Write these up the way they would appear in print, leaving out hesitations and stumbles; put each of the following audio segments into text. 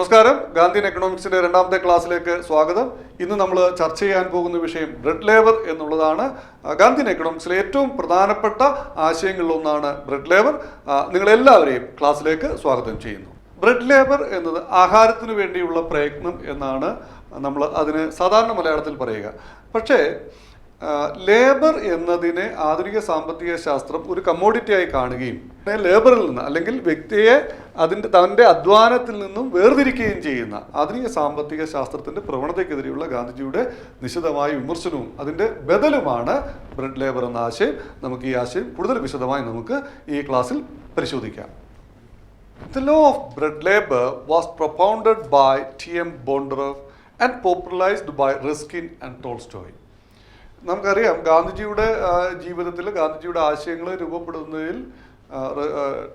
നമസ്കാരം. ഗാന്ധിയൻ എക്കണോമിക്സിന്റെ രണ്ടാമത്തെ ക്ലാസ്സിലേക്ക് സ്വാഗതം. ഇന്ന് നമ്മൾ ചർച്ച ചെയ്യാൻ പോകുന്ന വിഷയം ബ്രെഡ് ലേബർ എന്നുള്ളതാണ്. ഗാന്ധിയൻ എക്കണോമിക്സിലെ ഏറ്റവും പ്രധാനപ്പെട്ട ആശയങ്ങളിലൊന്നാണ് ബ്രെഡ് ലേബർ. നിങ്ങളെല്ലാവരെയും ക്ലാസ്സിലേക്ക് സ്വാഗതം ചെയ്യുന്നു. ബ്രെഡ് ലേബർ എന്നത് ആഹാരത്തിനു വേണ്ടിയുള്ള പ്രയത്നം എന്നാണ് നമ്മൾ അതിന് സാധാരണ മലയാളത്തിൽ പറയുക. പക്ഷേ ലേബർ എന്നതിനെ ആധുനിക സാമ്പത്തിക ശാസ്ത്രം ഒരു കമ്മോഡിറ്റിയായി കാണുകയും ലേബറിൽ നിന്ന് അല്ലെങ്കിൽ വ്യക്തിയെ തൻ്റെ അധ്വാനത്തിൽ നിന്നും വേർതിരിക്കുകയും ചെയ്യുന്ന ആധുനിക സാമ്പത്തിക ശാസ്ത്രത്തിൻ്റെ പ്രവണതയ്ക്കെതിരെയുള്ള ഗാന്ധിജിയുടെ നിശിതമായ വിമർശനവും അതിൻ്റെ ബദലുമാണ് ബ്രെഡ് ലേബർ എന്ന ആശയം. നമുക്ക് ഈ ആശയം കൂടുതൽ വിശദമായി നമുക്ക് ഈ ക്ലാസ്സിൽ പരിശോധിക്കാം. The law of bread labor was propounded by T.M. Bondarev and popularized by Ruskin and Tolstoy. നമുക്കറിയാം ഗാന്ധിജിയുടെ ജീവിതത്തിൽ ഗാന്ധിജിയുടെ ആശയങ്ങൾ രൂപപ്പെടുന്നതിൽ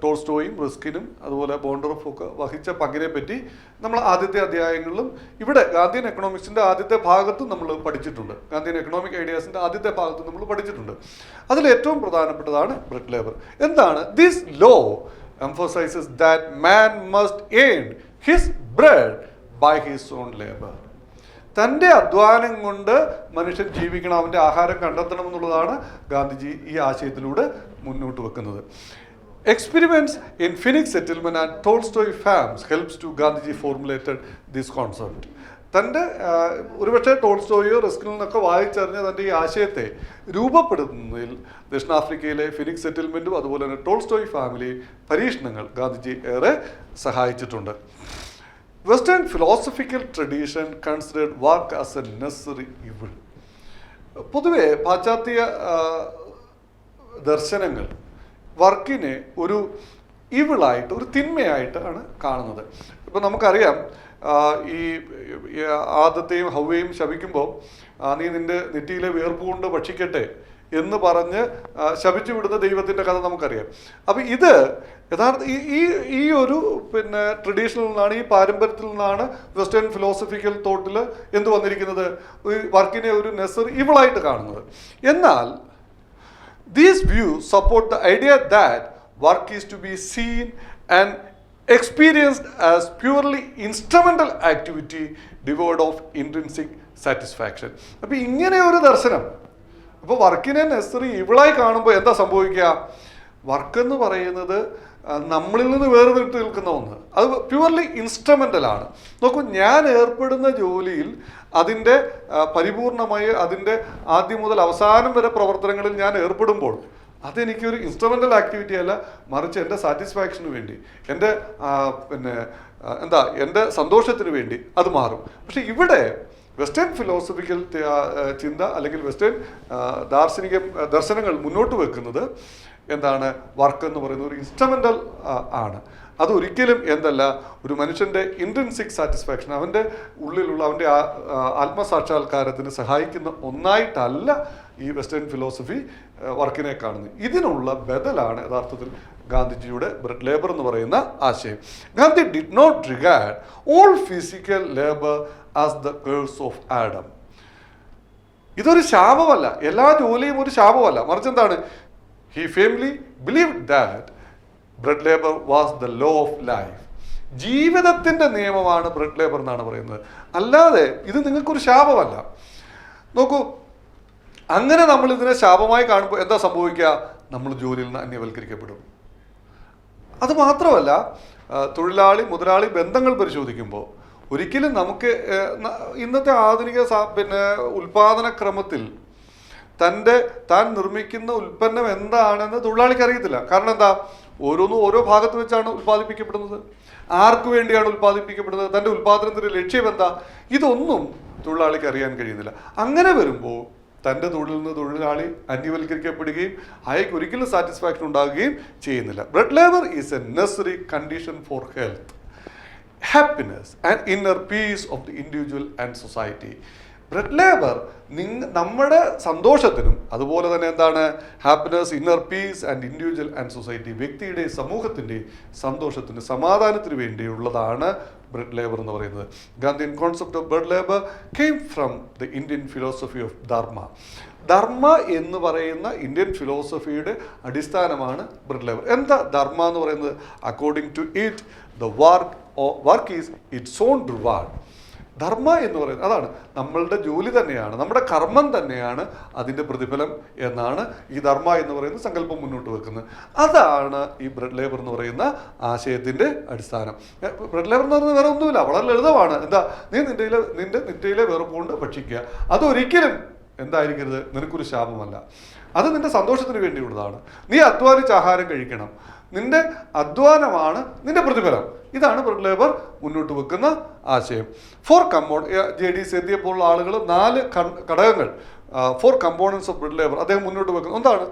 ടോൾസ്റ്റോയും റസ്കിനും അതുപോലെ ബോണ്ടറോഫും ഒക്കെ വഹിച്ച പങ്കിനെ പറ്റി നമ്മൾ ആദ്യത്തെ അധ്യായങ്ങളിലും ഇവിടെ ഗാന്ധിയൻ എക്കണോമിക്സിൻ്റെ ആദ്യത്തെ ഭാഗത്തും നമ്മൾ പഠിച്ചിട്ടുണ്ട്. ഗാന്ധിയൻ എക്കണോമിക് ഐഡിയാസിൻ്റെ ആദ്യത്തെ ഭാഗത്തും നമ്മൾ പഠിച്ചിട്ടുണ്ട്. അതിൽ ഏറ്റവും പ്രധാനപ്പെട്ടതാണ് ബ്രെഡ് ലേബർ. എന്താണ്? This law emphasizes that man must earn his bread by his own labor. തൻ്റെ അധ്വാനം കൊണ്ട് മനുഷ്യൻ ജീവിക്കണം, അവൻ്റെ ആഹാരം കണ്ടെത്തണം എന്നുള്ളതാണ് ഗാന്ധിജി ഈ ആശയത്തിലൂടെ മുന്നോട്ട് വെക്കുന്നത്. Experiments in Phoenix settlement and Tolstoy farms helps to Gandhiji formulated this concept. തൻ്റെ ഒരുപക്ഷെ ടോൾസ്റ്റോയോ റസ്കിൽ നിന്നൊക്കെ വായിച്ചറിഞ്ഞ തൻ്റെ ഈ ആശയത്തെ രൂപപ്പെടുത്തുന്നതിൽ ദക്ഷിണാഫ്രിക്കയിലെ ഫിനിക്സ് സെറ്റിൽമെൻറ്റും അതുപോലെ തന്നെ ടോൾസ്റ്റോയ് ഫാമിലി പരീക്ഷണങ്ങൾ ഗാന്ധിജി ഏറെ സഹായിച്ചിട്ടുണ്ട്. Western philosophical tradition considered work as A necessary evil. പൊതുവെ പാശ്ചാത്യ ദർശനങ്ങൾ വർക്കിനെ ഒരു ഇവിളായിട്ട്, ഒരു തിന്മയായിട്ടാണ് കാണുന്നത്. ഇപ്പം നമുക്കറിയാം, ഈ ആദത്തെയും ഹവ്വയും ശപിക്കുമ്പോൾ നീ നിന്റെ നെറ്റിയിലെ വിയർപ്പ് കൊണ്ട് ഭക്ഷിക്കട്ടെ എന്ന് പറഞ്ഞ് ശപിച്ചു വിടുന്ന ദൈവത്തിൻ്റെ കഥ നമുക്കറിയാം. അപ്പം ഇത് യഥാർത്ഥ ഈ ഒരു ട്രഡീഷനിൽ നിന്നാണ്, ഈ പാരമ്പര്യത്തിൽ നിന്നാണ് വെസ്റ്റേൺ ഫിലോസഫിക്കൽ തോട്ടിൽ എന്ത് വന്നിരിക്കുന്നത്, വർക്കിനെ ഒരു നെസസറി ഇവിളായിട്ട് കാണുന്നത്. എന്നാൽ these views support the idea that work is to be seen and experienced as purely instrumental activity devoid of intrinsic satisfaction. അപ്പോൾ ഇങ്ങനെ ഒരു ദർശനം, അപ്പോൾ വർക്കിനെ നെസസറി ഇവിളായി കാണുമ്പോൾ എന്താ സംഭവിക്കുക? വർക്ക് എന്ന് പറയുന്നത് നമ്മളിൽ നിന്ന് വേർതിട്ട് നിൽക്കുന്ന ഒന്ന്, അത് പ്യുവർലി ഇൻസ്ട്രുമെൻ്റലാണ്. നോക്കൂ, ഞാൻ ഏർപ്പെടുന്ന ജോലിയിൽ അതിൻ്റെ പരിപൂർണമായി അതിൻ്റെ ആദ്യം മുതൽ അവസാനം വരെ പ്രവർത്തനങ്ങളിൽ ഞാൻ ഏർപ്പെടുമ്പോൾ അതെനിക്കൊരു ഇൻസ്ട്രുമെൻ്റൽ ആക്ടിവിറ്റി അല്ല, മറിച്ച് എൻ്റെ സാറ്റിസ്ഫാക്ഷന് വേണ്ടി, എൻ്റെ എൻ്റെ സന്തോഷത്തിന് വേണ്ടി അത് മാറും. പക്ഷെ ഇവിടെ വെസ്റ്റേൺ ഫിലോസഫിക്കൽ ചിന്ത അല്ലെങ്കിൽ വെസ്റ്റേൺ ദാർശനിക ദർശനങ്ങൾ മുന്നോട്ട് വെക്കുന്നത് എന്താണ്? വർക്ക് എന്ന് പറയുന്നത് ഒരു ഇൻസ്ട്രുമെൻ്റൽ ആണ്. അതൊരിക്കലും എന്തല്ല, ഒരു മനുഷ്യൻ്റെ ഇൻട്രിൻസിക് സാറ്റിസ്ഫാക്ഷൻ, അവൻ്റെ ഉള്ളിലുള്ള അവൻ്റെ ആത്മസാക്ഷാത്കാരത്തിന് സഹായിക്കുന്ന ഒന്നായിട്ടല്ല ഈ വെസ്റ്റേൺ ഫിലോസഫി വർക്കിനെ കാണുന്നത്. ഇതിനുള്ള ബദലാണ് യഥാർത്ഥത്തിൽ ഗാന്ധിജിയുടെ ബ്രെഡ് ലേബർ എന്ന് പറയുന്ന ആശയം. Gandhi did not regard all physical labour as the curse of Adam. ഇതൊരു ശാപമല്ല, എല്ലാ ജോലിയും ഒരു ശാപമല്ല, മറിച്ച് എന്താണ്? He firmly believed that bread labour was the law of life. ജീവിതത്തിൻ്റെ നിയമമാണ് ബ്രെഡ് ലേബർ എന്നാണ് പറയുന്നത്, അല്ലാതെ ഇത് നിങ്ങൾക്കൊരു ശാപമല്ല. നോക്കൂ, അങ്ങനെ നമ്മൾ ഇതിനെ ശാപമായി കാണുമ്പോൾ എന്താ സംഭവിക്കുക? നമ്മൾ ജോലിയിൽ നിന്ന് അന്യവൽക്കരിക്കപ്പെടും. അത് മാത്രമല്ല, തൊഴിലാളി മുതലാളി ബന്ധങ്ങൾ പരിശോധിക്കുമ്പോൾ ഒരിക്കലും നമുക്ക് ഇന്നത്തെ ആധുനിക ഉൽപാദന ക്രമത്തിൽ താൻ നിർമ്മിക്കുന്ന ഉൽപ്പന്നം എന്താണെന്ന് തൊഴിലാളിക്ക് അറിയത്തില്ല. കാരണം എന്താ? ഓരോന്നും ഓരോ ഭാഗത്ത് വെച്ചാണ് ഉൽപ്പാദിപ്പിക്കപ്പെടുന്നത്. ആർക്ക് വേണ്ടിയാണ് ഉൽപ്പാദിപ്പിക്കപ്പെടുന്നത്? തൻ്റെ ഉൽപ്പാദനത്തിൻ്റെ ലക്ഷ്യം എന്താ? ഇതൊന്നും തൊഴിലാളിക്ക് അറിയാൻ കഴിയുന്നില്ല. അങ്ങനെ വരുമ്പോൾ തൻ്റെ തൊഴിലിൽ നിന്ന് തൊഴിലാളി അന്യവൽക്കരിക്കപ്പെടുകയും അയാൾക്ക് ഒരിക്കലും സാറ്റിസ്ഫാക്ഷൻ ഉണ്ടാകുകയും ചെയ്യുന്നില്ല. Bread labour is a necessary condition for health, happiness and inner peace of the individual and society. Bread labour നമ്മുടെ സന്തോഷത്തിനും അതുപോലെ തന്നെ എന്താണ്? Happiness, inner peace and individual and society, വ്യക്തിയുടെയും സമൂഹത്തിൻ്റെയും സന്തോഷത്തിന് സമാധാനത്തിന് വേണ്ടിയുള്ളതാണ് ബ്രെഡ് ലേബർ എന്ന് പറയുന്നത്. Gandhian concept of bread labour came from the Indian philosophy of dharma. Dharma എന്ന് പറയുന്ന ഇന്ത്യൻ ഫിലോസഫിയുടെ അടിസ്ഥാനമാണ് ബ്രെഡ് ലേബർ. എന്താ ധർമ്മ എന്ന് പറയുന്നത്? According to it the work work is its own reward. Dharma എന്ന് പറയുന്നത് അതാണ്, നമ്മളുടെ ജോലി തന്നെയാണ്, നമ്മുടെ കർമ്മം തന്നെയാണ് അതിൻ്റെ പ്രതിഫലം എന്നാണ് ഈ ധർമ്മ എന്ന് പറയുന്ന സങ്കല്പം മുന്നോട്ട് വെക്കുന്നത്. അതാണ് ഈ ബ്രെഡ് ലേബർ എന്ന് പറയുന്ന ആശയത്തിൻ്റെ അടിസ്ഥാനം. ബ്രെഡ് ലേബർ എന്ന് പറയുന്നത് വേറെ ഒന്നുമില്ല, വളരെ ലളിതമാണ്. എന്താ, നിന്റെ നിറ്റയിലെ വെറുപ്പുകൊണ്ട് ഭക്ഷിക്കുക. അതൊരിക്കലും എന്തായിരിക്കരുത്, നിനക്കൊരു ശാപമല്ല, അത് നിന്റെ സന്തോഷത്തിന് വേണ്ടിയുള്ളതാണ്. നീ അധ്വാനിച്ച് ആഹാരം കഴിക്കണം, നിന്റെ അധ്വാനമാണ് നിന്റെ പ്രതിഫലം. ഇതാണ് ബ്രെഡ് ലേബർ മുന്നോട്ട് വെക്കുന്ന ആശയം. 4 കമ്പോണ JD സെത്തിയെ പോലുള്ള ആളുകൾ 4 ഘടകങ്ങൾ, 4 കമ്പോണൻസ് ഓഫ് ബ്രെഡ് ലേബർ അദ്ദേഹം മുന്നോട്ട് വെക്കുന്നത്.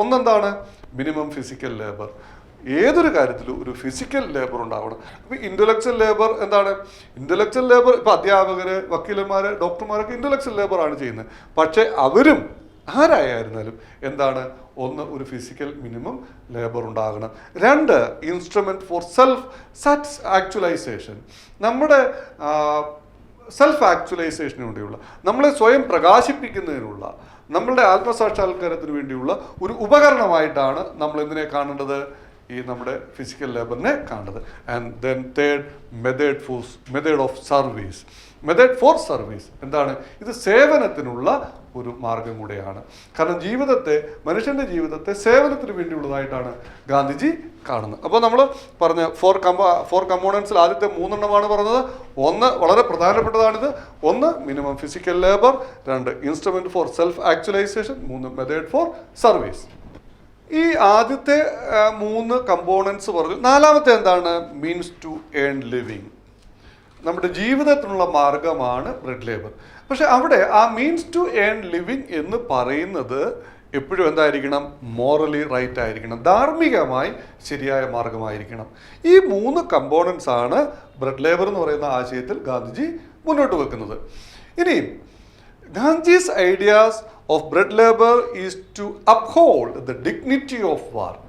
ഒന്നെന്താണ്? Minimum physical labour. ഏതൊരു കാര്യത്തിലും ഒരു ഫിസിക്കൽ ലേബർ ഉണ്ടാവണം. അപ്പോൾ ഇൻ്റലക്ച്വൽ ലേബർ എന്താണ്? ഇൻ്റലക്ച്വൽ ലേബർ ഇപ്പോൾ അധ്യാപകർ, വക്കീലന്മാർ, ഡോക്ടർമാരൊക്കെ ഇൻ്റലക്ച്വൽ ലേബറാണ് ചെയ്യുന്നത്. പക്ഷേ അവരും ആരായിരുന്നാലും എന്താണ്? ഒന്ന്, ഒരു ഫിസിക്കൽ മിനിമം ലേബർ ഉണ്ടാകണം. 2, ഇൻസ്ട്രുമെൻറ്റ് ഫോർ സെൽഫ് ആക്ച്വലൈസേഷൻ. നമ്മുടെ സെൽഫ് ആക്ച്വലൈസേഷന് വേണ്ടിയുള്ള, നമ്മളെ സ്വയം പ്രകാശിപ്പിക്കുന്നതിനുള്ള, നമ്മളുടെ ആത്മസാക്ഷാത്കാരത്തിന് വേണ്ടിയുള്ള ഒരു ഉപകരണമായിട്ടാണ് നമ്മൾ എന്തിനെ കാണേണ്ടത്? ഈ നമ്മുടെ ഫിസിക്കൽ ലേബറിനെ കാണേണ്ടത്. And then 3rd, method of service. Method for service എന്താണ്? ഇത് സേവനത്തിനുള്ള ഒരു മാർഗം കൂടെയാണ്. കാരണം മനുഷ്യൻ്റെ ജീവിതത്തെ സേവനത്തിന് വേണ്ടിയുള്ളതായിട്ടാണ് ഗാന്ധിജി കാണുന്നത്. അപ്പോൾ നമ്മൾ പറഞ്ഞ 4 കമ്പോണൻസിൽ ആദ്യത്തെ 3 പറഞ്ഞത്. 1 വളരെ പ്രധാനപ്പെട്ടതാണിത്. 1 minimum physical labour, 2 instrument for self actualisation, 3 method for service. ഈ ആദ്യത്തെ 3 കമ്പോണൻസ് പറഞ്ഞു. 4മത്തെ എന്താണ്? Means to earn living. നമ്മുടെ ജീവിതത്തിനുള്ള മാർഗമാണ് ബ്രെഡ് ലേബർ. പക്ഷെ അവിടെ ആ മീൻസ് ടു ഏൺ ലിവിങ് എന്ന് പറയുന്നത് എപ്പോഴും എന്തായിരിക്കണം? മോറലി റൈറ്റ് ആയിരിക്കണം, ധാർമ്മികമായി ശരിയായ മാർഗമായിരിക്കണം. ഈ 3 കമ്പോണൻസ് ആണ് ബ്രെഡ് ലേബർ എന്ന് പറയുന്ന ആശയത്തിൽ ഗാന്ധിജി മുന്നോട്ട് വെക്കുന്നത്. ഇനി Gandhiji's ideas of bread labour is to uphold the dignity of work.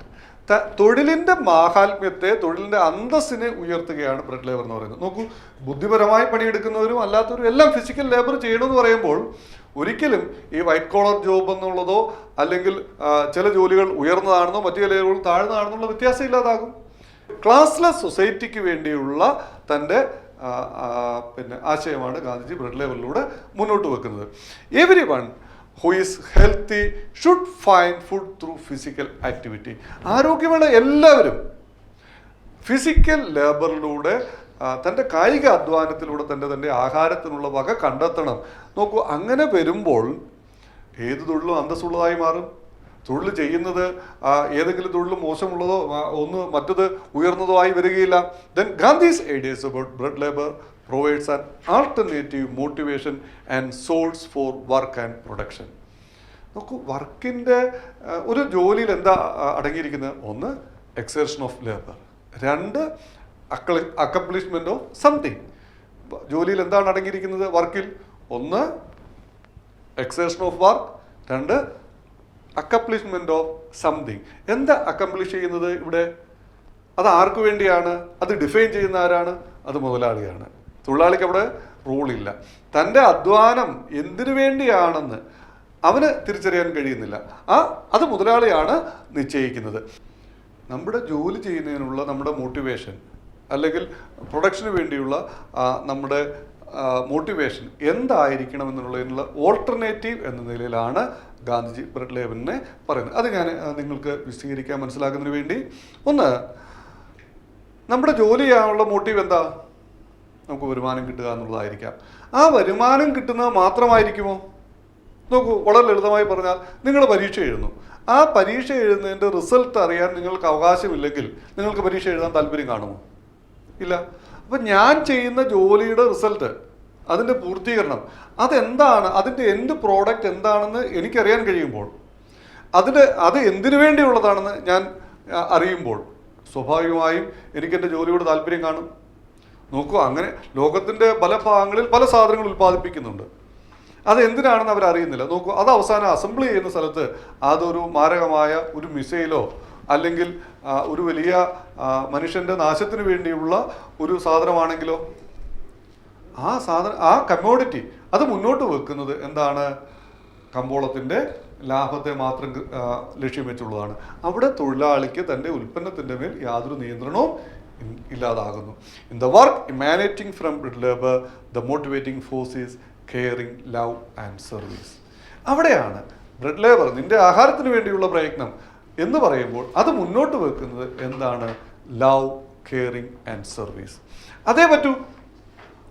തൊഴിലിൻ്റെ മാഹാത്മ്യത്തെ, തൊഴിലിൻ്റെ അന്തസ്സിനെ ഉയർത്തുകയാണ് ബ്രെഡ് ലേബർ എന്ന് പറയുന്നത്. നോക്കൂ, ബുദ്ധിപരമായി പണിയെടുക്കുന്നവരും അല്ലാത്തവരും എല്ലാം ഫിസിക്കൽ ലേബർ ചെയ്യണമെന്ന് പറയുമ്പോൾ ഒരിക്കലും ഈ വൈറ്റ് കോളർ ജോബ് എന്നുള്ളതോ അല്ലെങ്കിൽ ചില ജോലികൾ ഉയർന്നതാണെന്നോ മറ്റു ചില ജോലികൾ താഴ്ന്നതാണെന്നുള്ള വ്യത്യാസം ഇല്ലാതാകും. ക്ലാസ്ലെസ് സൊസൈറ്റിക്ക് വേണ്ടിയുള്ള തൻ്റെ ആശയമാണ് ഗാന്ധിജി ബ്രെഡ് ലേബറിലൂടെ മുന്നോട്ട് വെക്കുന്നത്. Every one who is healthy should find food through physical activity. ആരോഗ്യമുള്ള എല്ലാവരും ഫിസിക്കൽ ലേബറിലൂടെ, തൻ്റെ കായിക അധ്വാനത്തിലൂടെ തൻ്റെ ആഹാരത്തിനുള്ള വക കണ്ടെത്തണം. നോക്കൂ, അങ്ങനെ വരുമ്പോൾ ഏത് തൊഴിലും അന്തസ്സുള്ളതായി മാറും. തൊഴിൽ ചെയ്യുന്നത് ഏതെങ്കിലും തൊഴിൽ മോശമുള്ളതോ മറ്റത് ഉയർന്നതോ ആയി വരികയില്ല. Then Gandhi's ideas about bread labour provides an alternative motivation and source for work and production. നോക്കൂ, വർക്കിൻ്റെ ഒരു ജോലിയിൽ എന്താ അടങ്ങിയിരിക്കുന്നത്? 1 exertion of labour, 2 accomplishment of something. ജോലിയിൽ എന്താണ് അടങ്ങിയിരിക്കുന്നത്? വർക്കിൽ 1 exertion of work, 2 accomplishment of something. എന്താ അക്കംപ്ലിഷ് ചെയ്യുന്നത് ഇവിടെ? അത് ആർക്ക് വേണ്ടിയാണ്? അത് ഡിഫൈൻ ചെയ്യുന്ന ആരാണ്? അത് മുതലാളിയാണ്. തൊഴിലാളിക്ക് അവിടെ റൂളില്ല. തൻ്റെ അധ്വാനം എന്തിനു വേണ്ടിയാണെന്ന് അവന് തിരിച്ചറിയാൻ കഴിയുന്നില്ല. അത് മുതലാളിയാണ് നിശ്ചയിക്കുന്നത്. നമ്മുടെ ജോലി ചെയ്യുന്നതിനുള്ള നമ്മുടെ മോട്ടിവേഷൻ അല്ലെങ്കിൽ പ്രൊഡക്ഷന് വേണ്ടിയുള്ള നമ്മുടെ മോട്ടിവേഷൻ എന്തായിരിക്കണം എന്നുള്ളതിനുള്ള ഓൾട്ടർനേറ്റീവ് എന്ന നിലയിലാണ് ഗാന്ധിജി ബ്രെഡ് ലേബറിനെ പറയുന്നത്. അത് ഞാൻ നിങ്ങൾക്ക് വിശദീകരിക്കാൻ മനസ്സിലാക്കുന്നതിന് വേണ്ടി, 1, നമ്മുടെ ജോലി ചെയ്യാനുള്ള മോട്ടീവ് എന്താ? നമുക്ക് വരുമാനം കിട്ടുക എന്നുള്ളതായിരിക്കാം. ആ വരുമാനം കിട്ടുന്നത് മാത്രമായിരിക്കുമോ? നോക്കൂ, വളരെ ലളിതമായി പറഞ്ഞാൽ, നിങ്ങൾ പരീക്ഷ എഴുതുന്നു. ആ പരീക്ഷ എഴുതുന്നതിൻ്റെ റിസൾട്ട് അറിയാൻ നിങ്ങൾക്ക് അവകാശമില്ലെങ്കിൽ നിങ്ങൾക്ക് പരീക്ഷ എഴുതാൻ താല്പര്യം കാണുമോ? ഇല്ല. അപ്പം ഞാൻ ചെയ്യുന്ന ജോലിയുടെ റിസൾട്ട്, അതിൻ്റെ പൂർത്തീകരണം, അതെന്താണ്, അതിൻ്റെ എൻഡ് പ്രോഡക്റ്റ് എന്താണെന്ന് എനിക്കറിയാൻ കഴിയുമ്പോൾ, അത് എന്തിനു വേണ്ടിയുള്ളതാണെന്ന് ഞാൻ അറിയുമ്പോൾ സ്വാഭാവികമായും എനിക്കെൻ്റെ ജോലിയോട് താല്പര്യം കാണും. നോക്കൂ, അങ്ങനെ ലോകത്തിൻ്റെ പല ഭാഗങ്ങളിൽ പല സാധനങ്ങൾ ഉൽപ്പാദിപ്പിക്കുന്നുണ്ട്. അതെന്തിനാണെന്ന് അവരറിയുന്നില്ല. നോക്കൂ, അത് അവസാനം അസംബിൾ ചെയ്യുന്ന സ്ഥലത്ത് അതൊരു മാരകമായ ഒരു മിസൈലോ അല്ലെങ്കിൽ ഒരു വലിയ മനുഷ്യൻ്റെ നാശത്തിന് വേണ്ടിയുള്ള ഒരു സാധനമാണെങ്കിലോ ആ കമ്മോഡിറ്റി അത് മുന്നോട്ട് വെക്കുന്നത് എന്താണ്? കമ്പോളത്തിൻ്റെ ലാഭത്തെ മാത്രം ലക്ഷ്യം വെച്ചുള്ളതാണ്. അവിടെ തൊഴിലാളിക്ക് തൻ്റെ ഉൽപ്പന്നത്തിൻ്റെ മേൽ യാതൊരു നിയന്ത്രണവും ഇല്ലാതാകുന്നു. In the work emanating from bread labour the motivating force is caring, love and service. അവിടെയാണ് ബ്രെഡ് ലേബർ, നിന്റെ ആഹാരത്തിന് വേണ്ടിയുള്ള പ്രയത്നം എന്ന് പറയുമ്പോൾ അത് മുന്നോട്ട് വെക്കുന്നത് എന്താണ്? Love, caring and service. അതേ പറ്റൂ.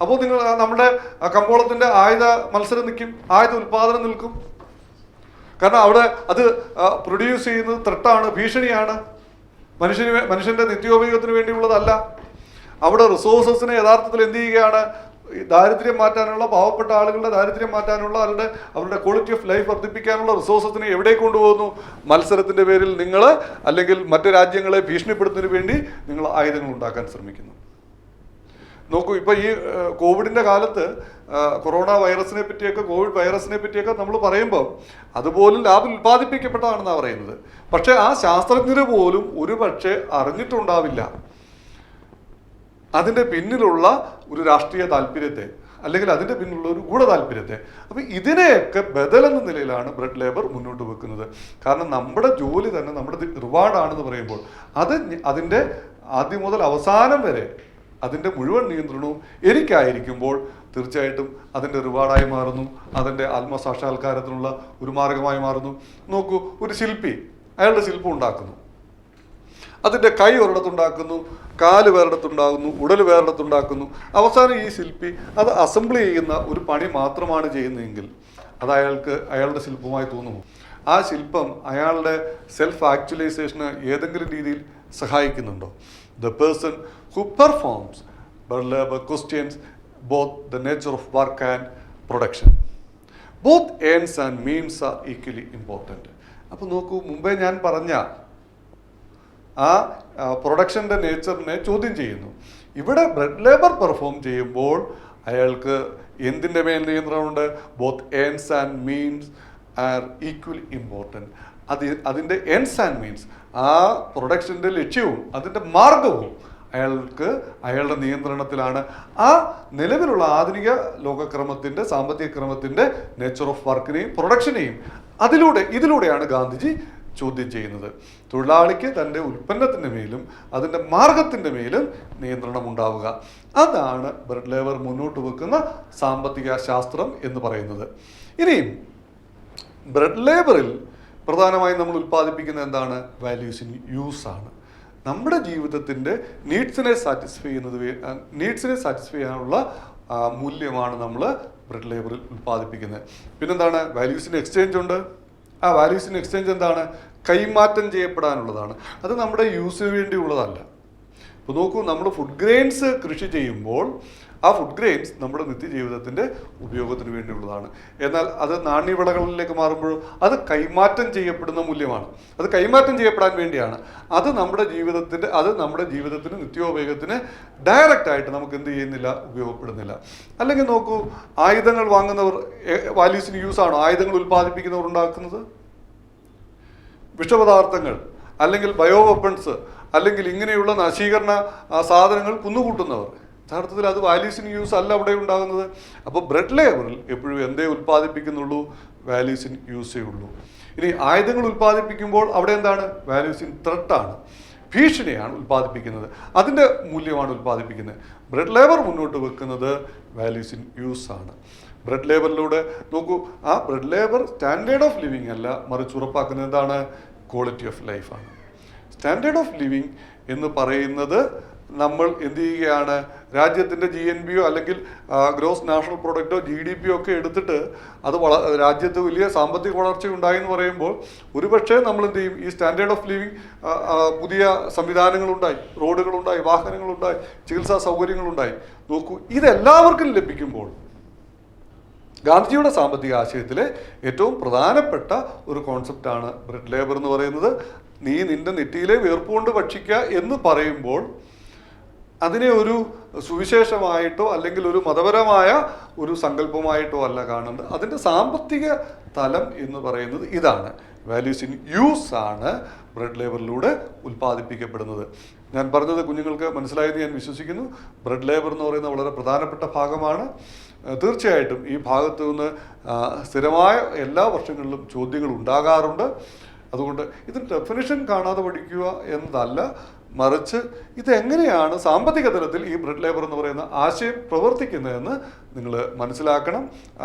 അപ്പോൾ നിങ്ങൾ നമ്മുടെ കമ്പോളത്തിൻ്റെ ആയുധ മത്സരം നിൽക്കും, ആയുധ ഉൽപാദനം നിൽക്കും. കാരണം അവിടെ അത് പ്രൊഡ്യൂസ് ചെയ്യുന്നത് ത്രെട്ടാണ്, ഭീഷണിയാണ്, മനുഷ്യൻ്റെ നിത്യോപയോഗത്തിന് വേണ്ടിയുള്ളതല്ല. അവിടെ റിസോഴ്സസിനെ യഥാർത്ഥത്തിൽ എന്ത് ചെയ്യുകയാണ്? ദാരിദ്ര്യം മാറ്റാനുള്ള, പാവപ്പെട്ട ആളുകളുടെ ദാരിദ്ര്യം മാറ്റാനുള്ള, അവരുടെ ക്വാളിറ്റി ഓഫ് ലൈഫ് വർദ്ധിപ്പിക്കാനുള്ള റിസോഴ്സസിനെ എവിടേക്ക് കൊണ്ടുപോകുന്നു? മത്സരത്തിൻ്റെ പേരിൽ നിങ്ങൾ അല്ലെങ്കിൽ മറ്റു രാജ്യങ്ങളെ ഭീഷണിപ്പെടുത്തുന്നതിന് വേണ്ടി നിങ്ങൾ ആയുധങ്ങൾ ഉണ്ടാക്കാൻ ശ്രമിക്കുന്നു. നോക്കൂ, ഇപ്പോൾ ഈ കോവിഡിൻ്റെ കാലത്ത് കൊറോണ വൈറസിനെ പറ്റിയൊക്കെ, കോവിഡ് വൈറസിനെ പറ്റിയൊക്കെ നമ്മൾ പറയുമ്പോൾ അതുപോലും ലാബിൽ ഉൽപ്പാദിപ്പിക്കപ്പെട്ടതാണെന്നാണ് പറയുന്നത്. പക്ഷേ ആ ശാസ്ത്രജ്ഞര് പോലും ഒരു പക്ഷേ അറിഞ്ഞിട്ടുണ്ടാവില്ല അതിൻ്റെ പിന്നിലുള്ള ഒരു രാഷ്ട്രീയ താല്പര്യത്തെ, അല്ലെങ്കിൽ അതിൻ്റെ പിന്നിലുള്ള ഒരു ഗൂഢ താല്പര്യത്തെ. അപ്പം ഇതിനെയൊക്കെ ബദലെന്ന നിലയിലാണ് ബ്രെഡ് ലേബർ മുന്നോട്ട് വെക്കുന്നത്. കാരണം നമ്മുടെ ജോലി തന്നെ നമ്മുടെ റിവാർഡാണെന്ന് പറയുമ്പോൾ അതിൻ്റെ ആദ്യം മുതൽ അവസാനം വരെ അതിൻ്റെ മുഴുവൻ നിയന്ത്രണവും എനിക്കായിരിക്കുമ്പോൾ തീർച്ചയായിട്ടും അതിൻ്റെ റിവാർഡായി മാറുന്നു, അതിൻ്റെ ആത്മസാക്ഷാത്കാരത്തിനുള്ള ഒരു മാർഗമായി മാറുന്നു. നോക്കൂ, ഒരു ശില്പി അയാളുടെ ശില്പം ഉണ്ടാക്കുന്നു, അതിൻ്റെ കൈ ഒരിടത്തുണ്ടാക്കുന്നു, കാല് വേറിടത്തുണ്ടാകുന്നു, ഉടൽ വേറിടത്തുണ്ടാക്കുന്നു. അവസാനം ഈ ശില്പി അത് അസംബിൾ ചെയ്യുന്ന ഒരു പണി മാത്രമാണ് ചെയ്യുന്നതെങ്കിൽ അത് അയാളുടെ ശില്പമായി തോന്നുമോ? ആ ശില്പം അയാളുടെ സെൽഫ് ആക്ച്വലൈസേഷന് ഏതെങ്കിലും രീതിയിൽ സഹായിക്കുന്നുണ്ടോ? The person who performs bread labour questions both the nature of work and production. Both earns and means are equally important. അപ്പോൾ നോക്കൂ, മുമ്പേ ഞാൻ പറഞ്ഞ ആ പ്രൊഡക്ഷൻ്റെ നേച്ചറിനെ ചോദ്യം ചെയ്യുന്നു. ഇവിടെ ബ്രെഡ് ലേബർ പെർഫോം ചെയ്യുമ്പോൾ അയാൾക്ക് എന്തിൻ്റെ മേൽ നിയന്ത്രണമുണ്ട്? Both earns and means are equally important. അതിൻ്റെ എൻഡ്സ് ആൻഡ് മീൻസ്, ആ പ്രൊഡക്ഷൻ്റെ ലക്ഷ്യവും അതിൻ്റെ മാർഗവും അയാളുടെ നിയന്ത്രണത്തിലാണ്. ആ നിലവിലുള്ള ആധുനിക ലോകക്രമത്തിൻ്റെ, സാമ്പത്തിക ക്രമത്തിൻ്റെ നേച്ചർ ഓഫ് വർക്കിനെയും പ്രൊഡക്ഷനെയും ഇതിലൂടെയാണ് ഗാന്ധിജി ചോദ്യം ചെയ്യുന്നത്. തൊഴിലാളിക്ക് തൻ്റെ ഉൽപ്പന്നത്തിൻ്റെ മേലും അതിൻ്റെ മാർഗത്തിൻ്റെ മേലും നിയന്ത്രണം ഉണ്ടാവുക. അതാണ് ബ്രെഡ് ലേബർ മുന്നോട്ട് വെക്കുന്ന സാമ്പത്തിക ശാസ്ത്രം എന്ന് പറയുന്നത്. ഇനിയും ബ്രെഡ് ലേബറിൽ പ്രധാനമായും നമ്മൾ ഉൽപ്പാദിപ്പിക്കുന്ന എന്താണ്? വാല്യൂസ് ഇൻ യൂസ് ആണ്. നമ്മുടെ ജീവിതത്തിൻ്റെ നീഡ്സിനെ സാറ്റിസ്ഫൈ ചെയ്യാനുള്ള മൂല്യമാണ് നമ്മൾ ബ്രെഡ് ലേബറിൽ ഉൽപ്പാദിപ്പിക്കുന്നത്. പിന്നെന്താണ്? വാല്യൂസ് ഇൻ എക്സ്ചേഞ്ച് ഉണ്ട്. ആ വാല്യൂസ് ഇൻ എക്സ്ചേഞ്ച് എന്താണ്? കൈമാറ്റം ചെയ്യപ്പെടാനുള്ളതാണ്. അത് നമ്മുടെ യൂസിന് വേണ്ടിയുള്ളതല്ല. ഇപ്പോൾ നോക്കൂ, നമ്മൾ ഫുഡ് ഗ്രെയിൻസ് കൃഷി ചെയ്യുമ്പോൾ ആ ഫുഡ് ഗ്രെയിൻസ് നമ്മുടെ നിത്യജീവിതത്തിൻ്റെ ഉപയോഗത്തിന് വേണ്ടിയുള്ളതാണ്. എന്നാൽ അത് നാണ്യവിളകളിലേക്ക് മാറുമ്പോൾ അത് കൈമാറ്റം ചെയ്യപ്പെടുന്ന മൂല്യമാണ്. അത് കൈമാറ്റം ചെയ്യപ്പെടാൻ വേണ്ടിയാണ്. അത് നമ്മുടെ ജീവിതത്തിന് നിത്യോപയോഗത്തിന് ഡയറക്റ്റായിട്ട് നമുക്ക് എന്ത് ചെയ്യുന്നില്ല, ഉപയോഗപ്പെടുന്നില്ല. അല്ലെങ്കിൽ നോക്കൂ, ആയുധങ്ങൾ വാങ്ങുന്നവർ വാല്യൂസിന് യൂസ് ആണോ ആയുധങ്ങൾ ഉൽപ്പാദിപ്പിക്കുന്നവർ ഉണ്ടാക്കുന്നത്? വിഷപദാർത്ഥങ്ങൾ അല്ലെങ്കിൽ ബയോ വെപ്പൺസ് അല്ലെങ്കിൽ ഇങ്ങനെയുള്ള നശീകരണ സാധനങ്ങൾ കുന്നുകൂട്ടുന്നവർ, യഥാർത്ഥത്തിൽ അത് വാല്യൂസിന് യൂസ് അല്ല അവിടെ ഉണ്ടാകുന്നത്. അപ്പോൾ ബ്രെഡ് ലേബറിൽ എപ്പോഴും എന്തേ ഉൽപ്പാദിപ്പിക്കുന്നുള്ളൂ? വാല്യൂസിൻ യൂസേ ഉള്ളൂ. ഇനി ആയുധങ്ങൾ ഉൽപ്പാദിപ്പിക്കുമ്പോൾ അവിടെ എന്താണ്? വാല്യൂസിൻ ത്രെട്ടാണ്, ഭീഷണിയാണ് ഉൽപ്പാദിപ്പിക്കുന്നത്, അതിൻ്റെ മൂല്യമാണ് ഉൽപ്പാദിപ്പിക്കുന്നത്. ബ്രെഡ് ലേബർ മുന്നോട്ട് വെക്കുന്നത് വാല്യൂസിൻ യൂസ് ആണ്. ബ്രെഡ് ലേബറിലൂടെ നോക്കൂ, ആ bread labour standard of living അല്ല, മറിച്ച് ഉറപ്പാക്കുന്നത് എന്താണ്? ക്വാളിറ്റി ഓഫ് ലൈഫാണ്. സ്റ്റാൻഡേർഡ് ഓഫ് ലിവിങ് എന്ന് പറയുന്നത് നമ്മൾ എന്ത് ചെയ്യുകയാണ്? രാജ്യത്തിൻ്റെ GNP അല്ലെങ്കിൽ ഗ്രോസ് നാഷണൽ പ്രൊഡക്റ്റോ GDP ഒക്കെ എടുത്തിട്ട് അത് രാജ്യത്ത് വലിയ സാമ്പത്തിക വളർച്ച ഉണ്ടായി എന്ന് പറയുമ്പോൾ ഒരുപക്ഷെ നമ്മൾ എന്ത് ചെയ്യും? ഈ സ്റ്റാൻഡേർഡ് ഓഫ് ലിവിങ്, പുതിയ സംവിധാനങ്ങളുണ്ടായി, റോഡുകളുണ്ടായി, വാഹനങ്ങളുണ്ടായി, ചികിത്സാ സൗകര്യങ്ങളുണ്ടായി. നോക്കൂ, ഇതെല്ലാവർക്കും ലഭിക്കുമ്പോൾ ഗാന്ധിജിയുടെ സാമ്പത്തിക ആശയത്തിലെ ഏറ്റവും പ്രധാനപ്പെട്ട ഒരു കോൺസെപ്റ്റാണ് ബ്രെഡ് ലേബർ എന്ന് പറയുന്നത്. നീ നിന്റെ നെറ്റിയിലെ വീർപ്പുകൊണ്ട് ഭക്ഷിക്കുക എന്ന് പറയുമ്പോൾ അതിനെ ഒരു സുവിശേഷമായിട്ടോ അല്ലെങ്കിൽ ഒരു മതപരമായ ഒരു സങ്കല്പമായിട്ടോ അല്ല കാണുന്നത്. അതിൻ്റെ സാമ്പത്തിക തലം എന്ന് പറയുന്നത് ഇതാണ്. വാല്യൂസ് ഇൻ യൂസ് ആണ് ബ്രെഡ് ലേബറിലൂടെ ഉൽപ്പാദിപ്പിക്കപ്പെടുന്നത്. ഞാൻ പറഞ്ഞത് കുഞ്ഞുങ്ങൾക്ക് മനസ്സിലായെന്ന് ഞാൻ വിശ്വസിക്കുന്നു. ബ്രെഡ് ലേബർ എന്ന് പറയുന്നത് വളരെ പ്രധാനപ്പെട്ട ഭാഗമാണ്. തീർച്ചയായിട്ടും ഈ ഭാഗത്തു നിന്ന് സ്ഥിരമായ എല്ലാ വർഷങ്ങളിലും ചോദ്യങ്ങൾ ഉണ്ടാകാറുണ്ട്. അതുകൊണ്ട് ഇതിന് ഡെഫിനിഷൻ കാണാതെ പഠിക്കുക എന്നതല്ല, മറിച്ച് ഇതെങ്ങനെയാണ് സാമ്പത്തിക തലത്തിൽ ഈ ബ്രെഡ് ലേബർ എന്ന് പറയുന്ന ആശയം പ്രവർത്തിക്കുന്നതെന്ന് നിങ്ങൾ മനസ്സിലാക്കണം.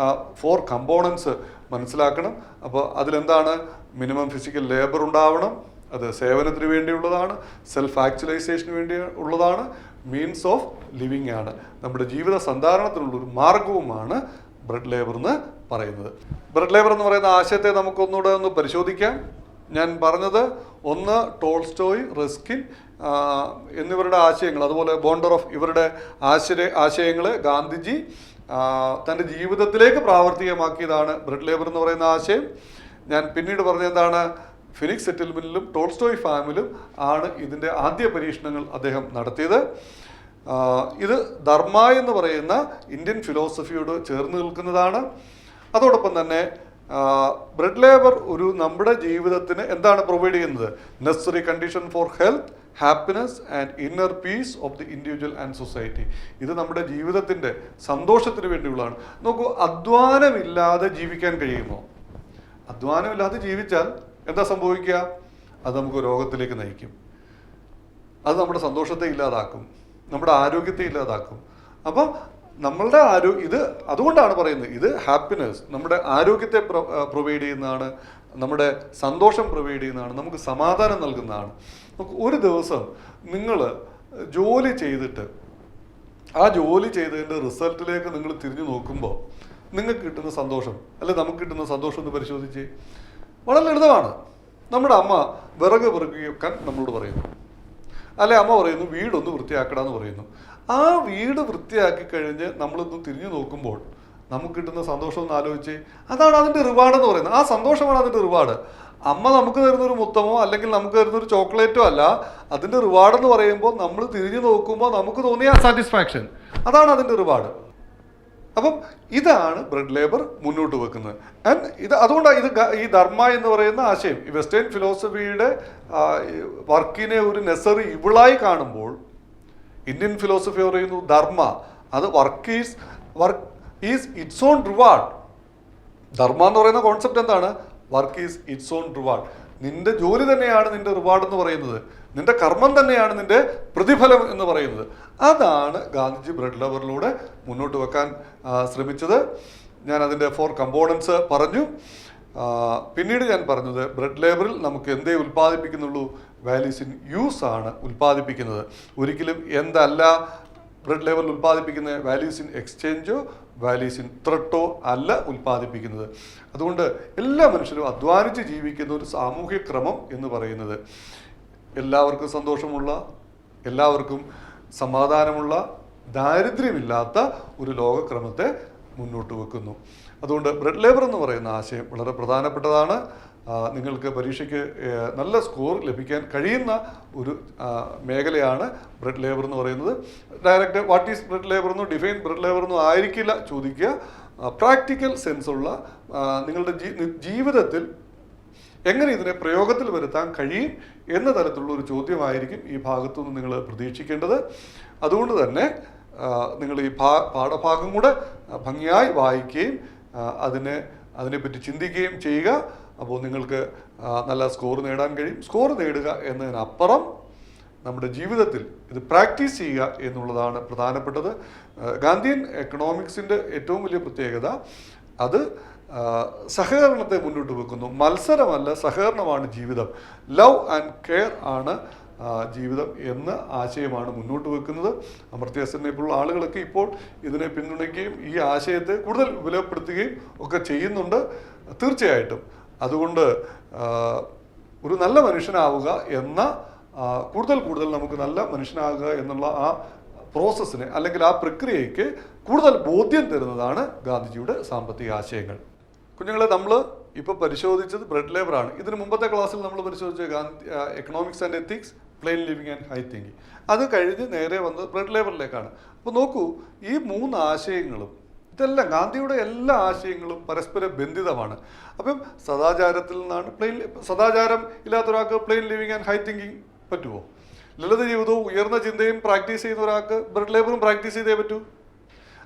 4 കമ്പോണൻസ് മനസ്സിലാക്കണം. അപ്പോൾ അതിലെന്താണ്? മിനിമം ഫിസിക്കൽ ലേബർ ഉണ്ടാവണം, അത് സേവനത്തിന് വേണ്ടിയുള്ളതാണ്, സെൽഫ് ആക്ച്വലൈസേഷന് വേണ്ടി ഉള്ളതാണ്, മീൻസ് ഓഫ് ലിവിങ് ആണ്, നമ്മുടെ ജീവിത സന്ധാരണത്തിനുള്ളൊരു മാർഗവുമാണ് ബ്രെഡ് ലേബർ എന്ന് പറയുന്നത്. ബ്രെഡ് ലേബർ എന്ന് പറയുന്ന ആശയത്തെ നമുക്കൊന്നുകൂടെ ഒന്ന് പരിശോധിക്കാം. ഞാൻ പറഞ്ഞത് ഒന്ന് ടോൾസ്റ്റോയ്, റസ്കിൻ എന്നിവരുടെ ആശയങ്ങൾ, അതുപോലെ ബോണ്ടറോഫ് ഇവരുടെ ആശയങ്ങൾ ഗാന്ധിജി തൻ്റെ ജീവിതത്തിലേക്ക് പ്രാവർത്തികമാക്കിയതാണ് ബ്രെഡ് ലേബർ എന്ന് പറയുന്ന ആശയം. ഞാൻ പിന്നീട് പറഞ്ഞത് എന്താണ്? ഫിനിക്സ് സെറ്റിൽമെൻറ്റിലും ടോൾസ്റ്റോയ് ഫാമിലും ആണ് ഇതിൻ്റെ ആദ്യ പരീക്ഷണങ്ങൾ അദ്ദേഹം നടത്തിയത്. ഇത് ധർമ്മ എന്ന് പറയുന്ന ഇന്ത്യൻ ഫിലോസഫിയോട് ചേർന്ന് നിൽക്കുന്നതാണ്. അതോടൊപ്പം തന്നെ ബ്രെഡ് ലേബർ നമ്മുടെ ജീവിതത്തിന് എന്താണ് പ്രൊവൈഡ് ചെയ്യുന്നത്? Necessary condition for health, happiness and inner peace of the individual and society. ഇത് നമ്മുടെ ജീവിതത്തിൻ്റെ സന്തോഷത്തിന് വേണ്ടിയുള്ളതാണ്. നോക്കൂ, അധ്വാനമില്ലാതെ ജീവിക്കാൻ കഴിയുമോ? അധ്വാനമില്ലാതെ ജീവിച്ചാൽ എന്താ സംഭവിക്കുക? അത് നമുക്ക് രോഗത്തിലേക്ക് നയിക്കും, അത് നമ്മുടെ സന്തോഷത്തെ ഇല്ലാതാക്കും, നമ്മുടെ ആരോഗ്യത്തെ ഇല്ലാതാക്കും. അപ്പം നമ്മളുടെ ഇത് അതുകൊണ്ടാണ് പറയുന്നത്, ഇത് ഹാപ്പിനെസ്, നമ്മുടെ ആരോഗ്യത്തെ പ്രൊവൈഡ് ചെയ്യുന്നതാണ്, നമ്മുടെ സന്തോഷം പ്രൊവൈഡ് ചെയ്യുന്നതാണ്, നമുക്ക് സമാധാനം നൽകുന്നതാണ്. ഒരു ദിവസം നിങ്ങൾ ജോലി ചെയ്തിട്ട് ആ ജോലി ചെയ്തതിൻ്റെ റിസൾട്ടിലേക്ക് നിങ്ങൾ തിരിഞ്ഞു നോക്കുമ്പോൾ നിങ്ങൾക്ക് കിട്ടുന്ന സന്തോഷം അല്ലെ നമുക്ക് കിട്ടുന്ന സന്തോഷം ഒന്ന് പരിശോധിച്ച്. വളരെ ലളിതമാണ്. നമ്മുടെ അമ്മ വിറക് പെറുക്കിയൊക്കാൻ നമ്മളോട് പറയുന്നു, അല്ലെ അമ്മ പറയുന്നു വീടൊന്ന് വൃത്തിയാക്കണമെന്ന് പറയുന്നു. ആ വീട് വൃത്തിയാക്കി കഴിഞ്ഞ് നമ്മളൊന്ന് തിരിഞ്ഞു നോക്കുമ്പോൾ നമുക്ക് കിട്ടുന്ന സന്തോഷം ഒന്ന് ആലോചിച്ച്. അതാണ് അതിൻ്റെ റിവാർഡ് എന്ന് പറയുന്നത്. ആ സന്തോഷമാണ് അതിൻ്റെ റിവാർഡ്. അമ്മ നമുക്ക് തരുന്നൊരു മുത്തമോ അല്ലെങ്കിൽ നമുക്ക് തരുന്നൊരു ചോക്ലേറ്റോ അല്ല. അതിൻ്റെ റിവാർഡ് എന്ന് പറയുമ്പോൾ നമ്മൾ തിരിഞ്ഞു നോക്കുമ്പോൾ നമുക്ക് തോന്നിയ സാറ്റിസ്ഫാക്ഷൻ, അതാണ് അതിൻ്റെ റിവാർഡ്. അപ്പം ഇതാണ് ബ്രെഡ് ലേബർ മുന്നോട്ട് വെക്കുന്നത്. ആൻഡ് അതുകൊണ്ടാണ് ഈ ധർമ്മ എന്ന് പറയുന്ന ആശയം ഈ വെസ്റ്റേൺ ഫിലോസഫിയുടെ വർക്കിനെ ഒരു നെസറി ഇവിളായി കാണുമ്പോൾ ഇന്ത്യൻ ഫിലോസഫി പറയുന്നു ധർമ്മ അത് work is its own reward. Dharma എന്ന് പറയുന്ന കോൺസെപ്റ്റ് എന്താണ്? Work is its own reward. നിന്റെ ജോലി തന്നെയാണ് നിന്റെ റിവാർഡ് എന്ന് പറയുന്നത്, നിന്റെ കർമ്മം തന്നെയാണ് നിന്റെ പ്രതിഫലം എന്ന് പറയുന്നത്. അതാണ് ഗാന്ധിജി ബ്രെഡ് ലേബറിലൂടെ മുന്നോട്ട് വെക്കാൻ ശ്രമിച്ചത്. ഞാൻ അതിൻ്റെ 4 കമ്പോണൻസ് പറഞ്ഞു. പിന്നീട് ഞാൻ പറഞ്ഞത് ബ്രെഡ് ലേബറിൽ നമുക്ക് എന്തേ ഉൽപ്പാദിപ്പിക്കുന്നുള്ളൂ? വാല്യൂസ് ഇൻ യൂസ് ആണ് ഉൽപ്പാദിപ്പിക്കുന്നത്. ഒരിക്കലും എന്തല്ല ബ്രെഡ് ലേബറിൽ ഉൽപ്പാദിപ്പിക്കുന്നത്? വാല്യൂസ് ഇൻ എക്സ്ചേഞ്ചോ വാല്യൂസ് ഇൻ ത്രട്ടോ അല്ല ഉൽപ്പാദിപ്പിക്കുന്നത്. അതുകൊണ്ട് എല്ലാ മനുഷ്യരും അധ്വാനിച്ച് ജീവിക്കുന്ന ഒരു സാമൂഹ്യ ക്രമം എന്ന് പറയുന്നത് എല്ലാവർക്കും സന്തോഷമുള്ള, എല്ലാവർക്കും സമാധാനമുള്ള, ദാരിദ്ര്യമില്ലാത്ത ഒരു ലോകക്രമത്തെ മുന്നോട്ട് വെക്കുന്നു. അതുകൊണ്ട് ബ്രെഡ് ലേബർ എന്ന് പറയുന്ന ആശയം വളരെ പ്രധാനപ്പെട്ടതാണ്. നിങ്ങൾക്ക് പരീക്ഷയ്ക്ക് നല്ല സ്കോർ ലഭിക്കാൻ കഴിയുന്ന ഒരു മേഖലയാണ് ബ്രെഡ് ലേബർ എന്ന് പറയുന്നത്. Direct what is bread labour എന്നോ ഡിഫൈൻ ബ്രെഡ് ലേബർ എന്നോ ആയിരിക്കില്ല ചോദിക്കുക. പ്രാക്ടിക്കൽ സെൻസുള്ള നിങ്ങളുടെ ജീവിതത്തിൽ എങ്ങനെ ഇതിനെ പ്രയോഗത്തിൽ വരുത്താൻ കഴിയും എന്ന തരത്തിലുള്ള ഒരു ചോദ്യമായിരിക്കും ഈ ഭാഗത്തുനിന്ന് നിങ്ങൾ പ്രതീക്ഷിക്കേണ്ടത്. അതുകൊണ്ട് തന്നെ നിങ്ങൾ ഈ പാഠഭാഗം കൂടെ ഭംഗിയായി വായിക്കുകയും അതിനെപ്പറ്റി ചിന്തിക്കുകയും ചെയ്യുക. അപ്പോൾ നിങ്ങൾക്ക് നല്ല സ്കോർ നേടാൻ കഴിയും. സ്കോർ നേടുക എന്നതിനപ്പുറം നമ്മുടെ ജീവിതത്തിൽ ഇത് പ്രാക്ടീസ് ചെയ്യുക എന്നുള്ളതാണ് പ്രധാനപ്പെട്ടത്. ഗാന്ധിയൻ എക്കണോമിക്സിൻ്റെ ഏറ്റവും വലിയ പ്രത്യേകത അത് സഹകരണത്തെ മുന്നോട്ട് വെക്കുന്നു. മത്സരമല്ല, സഹകരണമാണ് ജീവിതം. ലവ് ആൻഡ് കെയർ ആണ് ജീവിതം എന്ന ആശയമാണ് മുന്നോട്ട് വെക്കുന്നത്. അമർത്യ സെന്നെ പോലുള്ള ആളുകളൊക്കെ ഇപ്പോൾ ഇതിനെ പിന്തുണയ്ക്കുകയും ഈ ആശയത്തെ കൂടുതൽ വിലപ്പെടുത്തുകയും ഒക്കെ ചെയ്യുന്നുണ്ട്. തീർച്ചയായിട്ടും അതുകൊണ്ട് ഒരു നല്ല മനുഷ്യനാവുക എന്ന കൂടുതൽ നമുക്ക് നല്ല മനുഷ്യനാകുക എന്നുള്ള ആ പ്രോസസ്സിന് അല്ലെങ്കിൽ ആ പ്രക്രിയയ്ക്ക് കൂടുതൽ ബോധ്യം തരുന്നതാണ് ഗാന്ധിജിയുടെ സാമ്പത്തിക ആശയങ്ങൾ. കുഞ്ഞുങ്ങളെ, നമ്മൾ ഇപ്പോൾ പരിശോധിച്ചത് ബ്രെഡ് ലേബറാണ്. ഇതിന് മുമ്പത്തെ ക്ലാസ്സിൽ നമ്മൾ പരിശോധിച്ച economics and ethics, plain living and high thinking. അത് കഴിഞ്ഞ് നേരെ വന്നത് ബ്രെഡ് ലേബറിലേക്കാണ്. അപ്പോൾ നോക്കൂ, ഈ 3 ആശയങ്ങളും ഇതെല്ലാം ഗാന്ധിയുടെ എല്ലാ ആശയങ്ങളും പരസ്പര ബന്ധിതമാണ്. അപ്പം സദാചാരത്തിൽ നിന്നാണ് സദാചാരം ഇല്ലാത്ത ഒരാൾക്ക് plain living and high thinking പറ്റുമോ? ലളിത ജീവിതവും ഉയർന്ന ചിന്തയും പ്രാക്ടീസ് ചെയ്യുന്ന ഒരാൾക്ക് ബ്രെഡ് ലേബറും പ്രാക്ടീസ് ചെയ്തേ പറ്റൂ.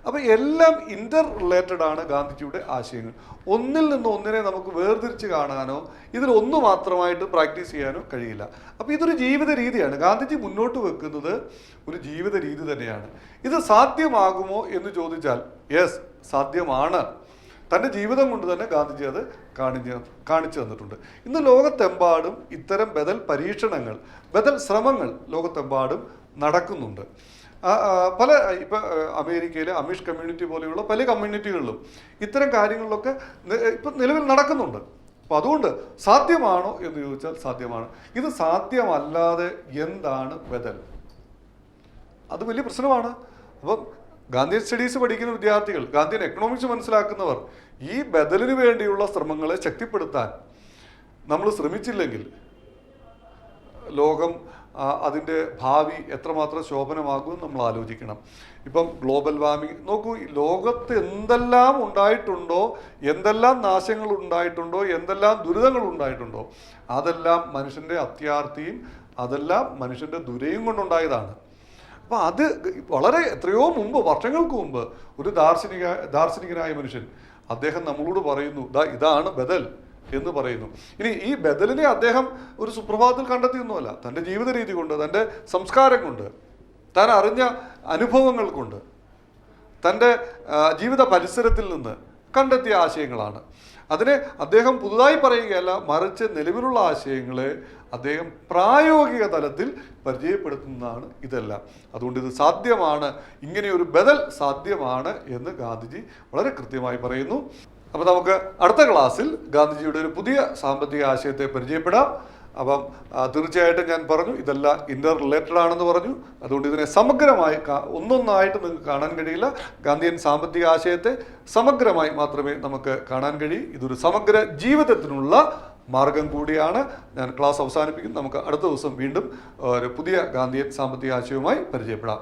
അപ്പോൾ എല്ലാം ഇൻ്റർ റിലേറ്റഡ് ആണ് ഗാന്ധിജിയുടെ ആശയങ്ങൾ. ഒന്നിൽ നിന്ന് ഒന്നിനെ നമുക്ക് വേർതിരിച്ച് കാണാനോ ഇതിൽ ഒന്ന് മാത്രമായിട്ട് പ്രാക്ടീസ് ചെയ്യാനോ കഴിയില്ല. അപ്പോൾ ഇതൊരു ജീവിത രീതിയാണ്. ഗാന്ധിജി മുന്നോട്ട് വെക്കുന്നത് ഒരു ജീവിത രീതി തന്നെയാണ്. ഇത് സാധ്യമാകുമോ എന്ന് ചോദിച്ചാൽ യെസ്, സാധ്യമാണ്. തൻ്റെ ജീവിതം കൊണ്ട് തന്നെ ഗാന്ധിജി അത് കാണിച്ചു തന്നിട്ടുണ്ട്. ഇന്ന് ലോകത്തെമ്പാടും ഇത്തരം ബദൽ പരീക്ഷണങ്ങൾ, ബദൽ ശ്രമങ്ങൾ ലോകത്തെമ്പാടും നടക്കുന്നുണ്ട്. പല ഇപ്പം അമേരിക്കയിലെ അമിഷ് കമ്മ്യൂണിറ്റി പോലെയുള്ള പല കമ്മ്യൂണിറ്റികളിലും ഇത്തരം കാര്യങ്ങളിലൊക്കെ ഇപ്പം നിലവിൽ നടക്കുന്നുണ്ട്. അപ്പം അതുകൊണ്ട് സാധ്യമാണോ എന്ന് ചോദിച്ചാൽ സാധ്യമാണ്. ഇത് സാധ്യമല്ലാതെ എന്താണ് ബദൽ? അത് വലിയ പ്രശ്നമാണ്. അപ്പം ഗാന്ധിയൻ സ്റ്റഡീസ് പഠിക്കുന്ന വിദ്യാർത്ഥികൾ, ഗാന്ധിയൻ എക്കണോമിക്സ് മനസ്സിലാക്കുന്നവർ ഈ ബദലിന് വേണ്ടിയുള്ള ശ്രമങ്ങളെ ശക്തിപ്പെടുത്താൻ നമ്മൾ ശ്രമിച്ചില്ലെങ്കിൽ ലോകം അതിൻ്റെ ഭാവി എത്രമാത്രം ശോഭനമാകുമെന്ന് നമ്മൾ ആലോചിക്കണം. ഇപ്പം ഗ്ലോബൽ വാർമിംഗ് നോക്കൂ, ലോകത്ത് എന്തെല്ലാം ഉണ്ടായിട്ടുണ്ടോ, എന്തെല്ലാം നാശങ്ങൾ ഉണ്ടായിട്ടുണ്ടോ, എന്തെല്ലാം ദുരിതങ്ങൾ ഉണ്ടായിട്ടുണ്ടോ, അതെല്ലാം മനുഷ്യൻ്റെ അത്യാർത്തിയും അതെല്ലാം മനുഷ്യൻ്റെ ദുരയും കൊണ്ടുണ്ടായതാണ്. അപ്പോൾ അത് വളരെ എത്രയോ മുമ്പ്, വർഷങ്ങൾക്ക് മുമ്പ് ഒരു ദാർശനികനായ മനുഷ്യൻ അദ്ദേഹം നമ്മളോട് പറയുന്നു, ഇതാണ് ബദൽ എന്ന് പറയുന്നു. ഇനി ഈ ബദലിനെ അദ്ദേഹം ഒരു സുപ്രഭാതത്തിൽ കണ്ടെത്തിയൊന്നുമല്ല. തൻ്റെ ജീവിത രീതി കൊണ്ട്, തൻ്റെ സംസ്കാരം കൊണ്ട്, താൻ അറിഞ്ഞ അനുഭവങ്ങൾ കൊണ്ട്, തൻ്റെ ജീവിത പരിസരത്തിൽ നിന്ന് കണ്ടെത്തിയ ആശയങ്ങളാണ്. അതിനെ അദ്ദേഹം പുതുതായി പറയുകയല്ല, മറിച്ച് നിലവിലുള്ള ആശയങ്ങളെ അദ്ദേഹം പ്രായോഗിക തലത്തിൽ പരിചയപ്പെടുത്തുന്നതാണ് ഇതെല്ലാം. അതുകൊണ്ട് ഇത് സാധ്യമാണ്, ഇങ്ങനെയൊരു ബദൽ സാധ്യമാണ് എന്ന് ഗാന്ധിജി വളരെ കൃത്യമായി പറയുന്നു. അപ്പോൾ നമുക്ക് അടുത്ത ക്ലാസ്സിൽ ഗാന്ധിജിയുടെ ഒരു പുതിയ സാമ്പത്തിക ആശയത്തെ പരിചയപ്പെടാം. അപ്പം തീർച്ചയായിട്ടും ഞാൻ പറഞ്ഞു ഇതെല്ലാം ഇൻ്റർ റിലേറ്റഡ് ആണെന്ന് പറഞ്ഞു. അതുകൊണ്ട് ഇതിനെ സമഗ്രമായി ഒന്നൊന്നായിട്ട് നിങ്ങൾക്ക് കാണാൻ കഴിയില്ല. ഗാന്ധിയൻ സാമ്പത്തിക ആശയത്തെ സമഗ്രമായി മാത്രമേ നമുക്ക് കാണാൻ കഴിയൂ. ഇതൊരു സമഗ്ര ജീവിതത്തിനുള്ള മാർഗം കൂടിയാണ്. ഞാൻ ക്ലാസ് അവസാനിപ്പിക്കും. നമുക്ക് അടുത്ത ദിവസം വീണ്ടും ഒരു പുതിയ ഗാന്ധിയൻ സാമ്പത്തിക ആശയവുമായി പരിചയപ്പെടാം.